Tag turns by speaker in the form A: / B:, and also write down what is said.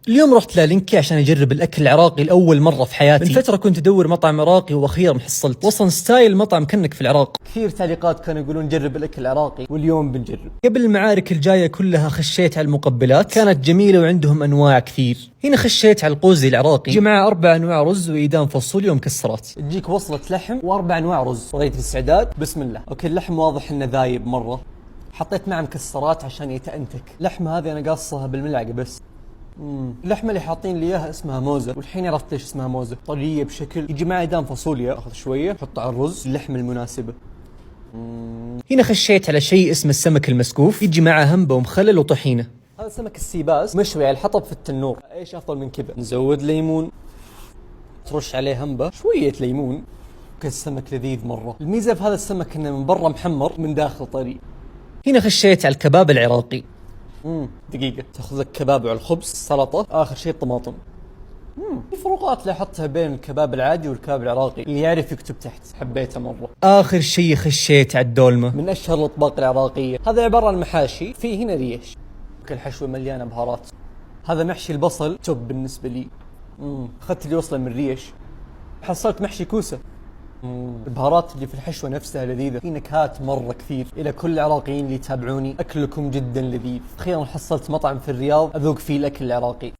A: اليوم رحت للينكي عشان أجرب الأكل العراقي لأول مرة في حياتي. من فترة كنت أدور مطعم عراقي وأخيرا حصلت. وصل ستايل مطعم كأنك في العراق. كثير تعليقات كانوا يقولون جرب الأكل العراقي، واليوم بنجرب. قبل المعارك الجاية كلها خشيت على المقبلات، كانت جميلة وعندهم أنواع كثير. هنا خشيت على القوزي العراقي، يجي معه 4 أنواع رز وإيدام فاصوليا ومكسرات. تجيك وصلة لحم و4 أنواع رز. طريقة الاستعداد بسم الله. أوكي، اللحم واضح إنه ذايب مرة، حطيت معه مكسرات عشان يتأنتك. اللحمة هذه أنا قاصها بالملعقة بس. اللحمة اللي حاطين لي اياها اسمها موزة، والحين عرفت ليش اسمها موزة، طرية بشكل. يجي معي دام فاصوليا، اخذ شوية حط على الرز اللحمة المناسبة. هنا خشيت على شيء اسمه السمك المسقوف، يجي معه همبة ومخلل وطحينة. هذا سمك السيباس مشوي على الحطب في التنور. ايش افضل من كذا؟ نزود ليمون، ترش عليه همبة، شوية ليمون. السمك لذيذ مرة. الميزة في هذا السمك انه من برا محمر من داخل طري. هنا خشيت على الكباب العراقي. دقيقة، تاخذ لك كباب على الخبز، سلطة، آخر شيء الطماطم. في فروقات لاحظتها بين الكباب العادي والكباب العراقي، اللي يعرف يكتب تحت. حبيته مرة. آخر شيء خشيت على الدولمة، من أشهر الأطباق العراقية. هذا عبارة عن محاشي، في هنا ريش، كل حشوة مليانة بهارات. هذا محشي البصل توب بالنسبة لي. أخذت اللي وصله من ريش. حصلت محشي كوسة. البهارات اللي في الحشوة نفسها لذيذة. في نكهات مرة كثير. إلى كل العراقيين اللي يتابعوني، أكلكم جدا لذيذ. أخيرا حصلت مطعم في الرياض أذوق فيه الأكل العراقي.